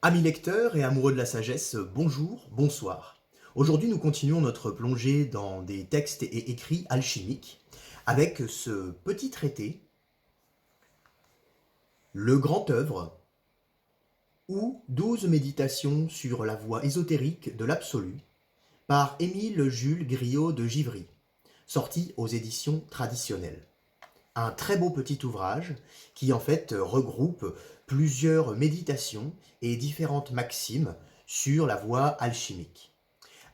Amis lecteurs et amoureux de la sagesse, bonjour, bonsoir. Aujourd'hui, nous continuons notre plongée dans des textes et écrits alchimiques avec ce petit traité, Le Grand Œuvre, ou 12 méditations sur la voie ésotérique de l'absolu, par Émile Jules Griot de Givry, sorti aux éditions traditionnelles. Un très beau petit ouvrage qui en fait regroupe plusieurs méditations et différentes maximes sur la voie alchimique.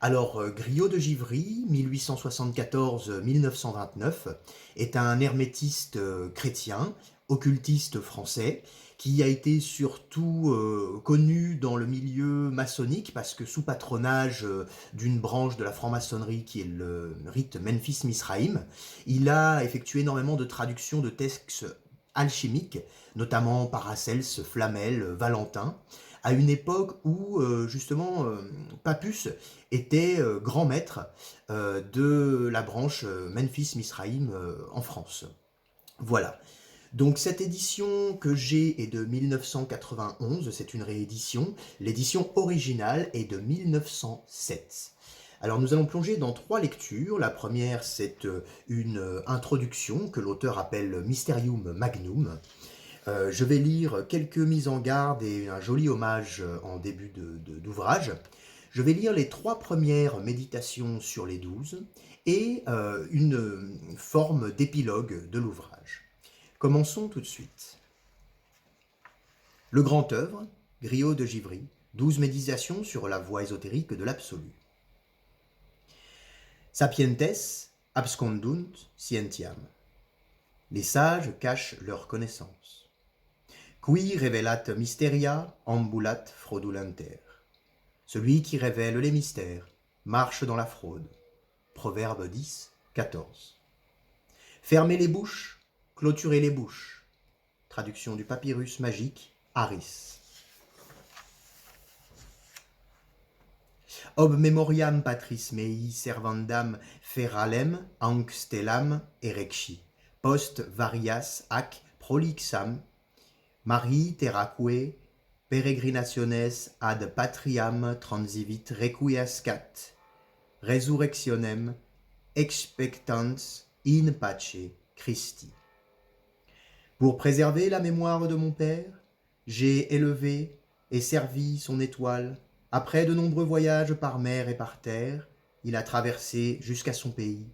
Alors, Griot de Givry, 1874-1929, est un hermétiste chrétien, occultiste français, qui a été surtout connu dans le milieu maçonnique parce que sous patronage d'une branche de la franc-maçonnerie qui est le rite Memphis-Misraïm, il a effectué énormément de traductions de textes alchimiques, notamment Paracelse, Flamel, Valentin, à une époque où justement Papus était grand maître de la branche Memphis-Misraïm en France. Voilà. Donc cette édition que j'ai est de 1991, c'est une réédition. L'édition originale est de 1907. Alors nous allons plonger dans trois lectures. La première, c'est une introduction que l'auteur appelle Mysterium Magnum. Je vais lire quelques mises en garde et un joli hommage en début d'ouvrage. Je vais lire les trois premières méditations sur les 12 et une forme d'épilogue de l'ouvrage. Commençons tout de suite. Le Grand Œuvre, Griot de Givry, 12 méditations sur la voie ésotérique de l'absolu. Sapientes abscondunt scientiam. Les sages cachent leur connaissance. Qui revelat mysteria ambulat fraudulenter. Celui qui révèle les mystères marche dans la fraude. Proverbe 10, 14. Fermez les bouches, clôturez les bouches. Traduction du papyrus magique, Harris. Ob memoriam patris mei servandam feralem anc stellam erecti. Post varias ac prolixam Marie terraque peregrinationes ad patriam transivit requiescat, resurrectionem expectans in pace Christi. Pour préserver la mémoire de mon Père, j'ai élevé et servi son étoile. Après de nombreux voyages par mer et par terre, il a traversé jusqu'à son pays.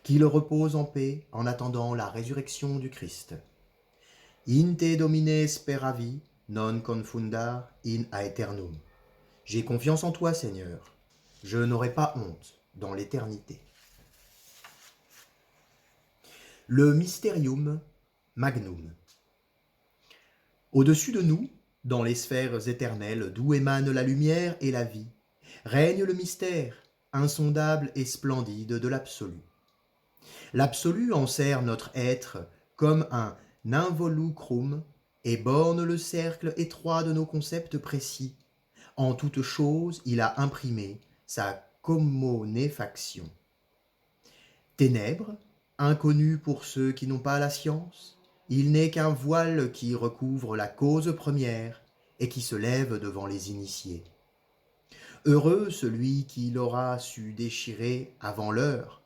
Qu'il repose en paix en attendant la résurrection du Christ. In te domine speravi, non confundar in aeternum. J'ai confiance en toi, Seigneur. Je n'aurai pas honte dans l'éternité. Le Mysterium Magnum. Au-dessus de nous, dans les sphères éternelles d'où émanent la lumière et la vie, règne le mystère, insondable et splendide de l'absolu. L'absolu enserre notre être comme un involucrum et borne le cercle étroit de nos concepts précis. En toute chose, il a imprimé sa commonéfaction. Ténèbres, inconnues pour ceux qui n'ont pas la science, il n'est qu'un voile qui recouvre la cause première et qui se lève devant les initiés. Heureux celui qui l'aura su déchirer avant l'heure,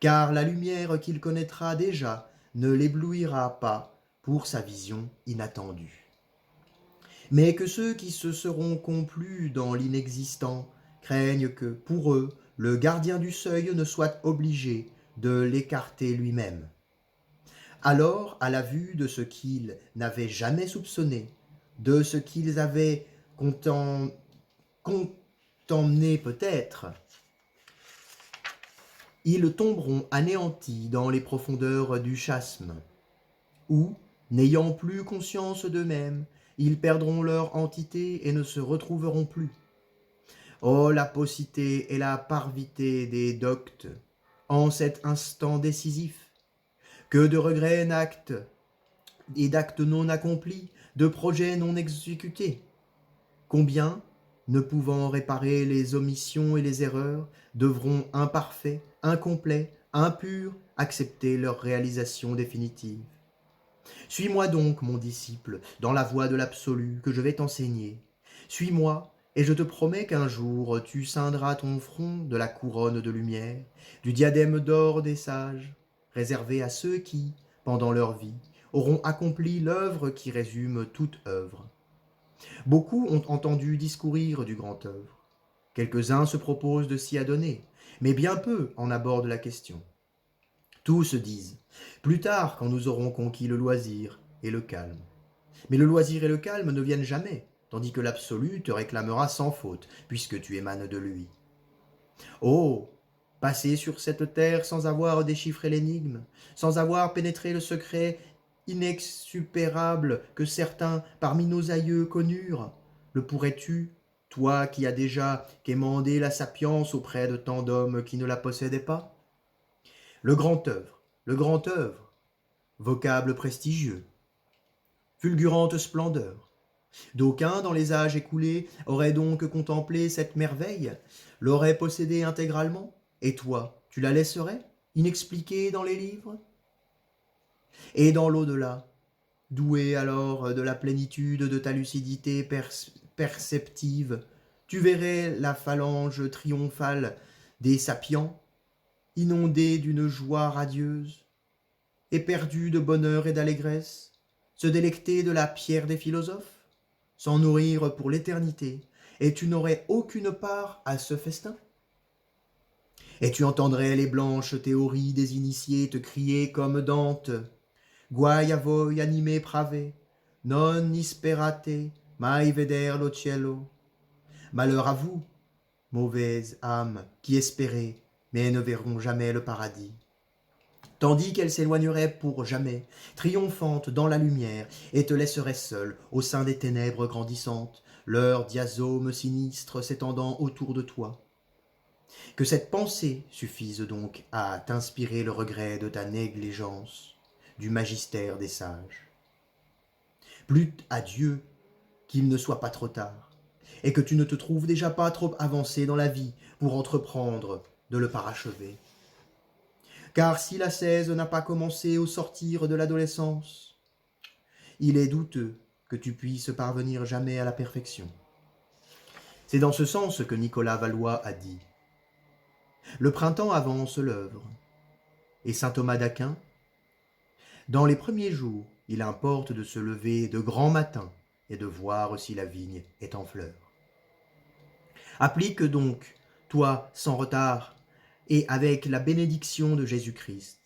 car la lumière qu'il connaîtra déjà ne l'éblouira pas pour sa vision inattendue. Mais que ceux qui se seront complus dans l'inexistant craignent que, pour eux, le gardien du seuil ne soit obligé de l'écarter lui-même. Alors, à la vue de ce qu'ils n'avaient jamais soupçonné, de ce qu'ils avaient contemné peut-être, ils tomberont anéantis dans les profondeurs du chasme, où, n'ayant plus conscience d'eux-mêmes, ils perdront leur entité et ne se retrouveront plus. Oh, la paucité et la parvité des doctes, en cet instant décisif! Que de regrets d'actes et d'actes non accomplis, de projets non exécutés! Combien, ne pouvant réparer les omissions et les erreurs, devront imparfaits, incomplets, impurs, accepter leur réalisation définitive? Suis-moi donc, mon disciple, dans la voie de l'absolu que je vais t'enseigner. Suis-moi, et je te promets qu'un jour tu ceindras ton front de la couronne de lumière, du diadème d'or des sages, réservé à ceux qui, pendant leur vie, auront accompli l'œuvre qui résume toute œuvre. Beaucoup ont entendu discourir du grand œuvre. Quelques-uns se proposent de s'y adonner, mais bien peu en abordent la question. Tous se disent, plus tard quand nous aurons conquis le loisir et le calme. Mais le loisir et le calme ne viennent jamais, tandis que l'absolu te réclamera sans faute, puisque tu émanes de lui. Oh, passer sur cette terre sans avoir déchiffré l'énigme, sans avoir pénétré le secret inexupérable que certains parmi nos aïeux connurent, le pourrais-tu, toi qui as déjà quémandé la sapience auprès de tant d'hommes qui ne la possédaient pas? Le grand œuvre, vocable prestigieux, fulgurante splendeur. D'aucuns, dans les âges écoulés, auraient donc contemplé cette merveille, l'auraient possédée intégralement, et toi, tu la laisserais, inexpliquée dans les livres? Et dans l'au-delà, doué alors de la plénitude de ta lucidité perceptive, tu verrais la phalange triomphale des sapiens, inondée d'une joie radieuse, éperdue de bonheur et d'allégresse, se délecter de la pierre des philosophes, s'en nourrir pour l'éternité, et tu n'aurais aucune part à ce festin? Et tu entendrais les blanches théories des initiés te crier comme Dante: Guai a voi anime prave, non isperate mai veder lo cielo. Malheur à vous, mauvaises âmes, qui espérez, mais ne verront jamais le paradis. Tandis qu'elles s'éloigneraient pour jamais, triomphantes dans la lumière, et te laisseraient seul, au sein des ténèbres grandissantes, leur diasome sinistre s'étendant autour de toi. Que cette pensée suffise donc à t'inspirer le regret de ta négligence, du magistère des sages. Plût à Dieu qu'il ne soit pas trop tard, et que tu ne te trouves déjà pas trop avancé dans la vie pour entreprendre de le parachever. Car si l'ascèse n'a pas commencé au sortir de l'adolescence, il est douteux que tu puisses parvenir jamais à la perfection. C'est dans ce sens que Nicolas Valois a dit: le printemps avance l'œuvre, et saint Thomas d'Aquin: dans les premiers jours, il importe de se lever de grand matin et de voir si la vigne est en fleurs. Applique donc, toi, sans retard, et avec la bénédiction de Jésus-Christ,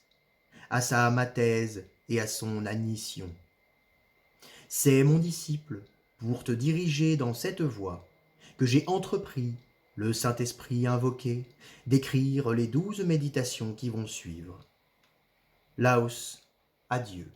à sa mathèse et à son admission. C'est, mon disciple, pour te diriger dans cette voie que j'ai entrepris, le Saint-Esprit invoqué, d'écrire les 12 méditations qui vont suivre. Laos, adieu.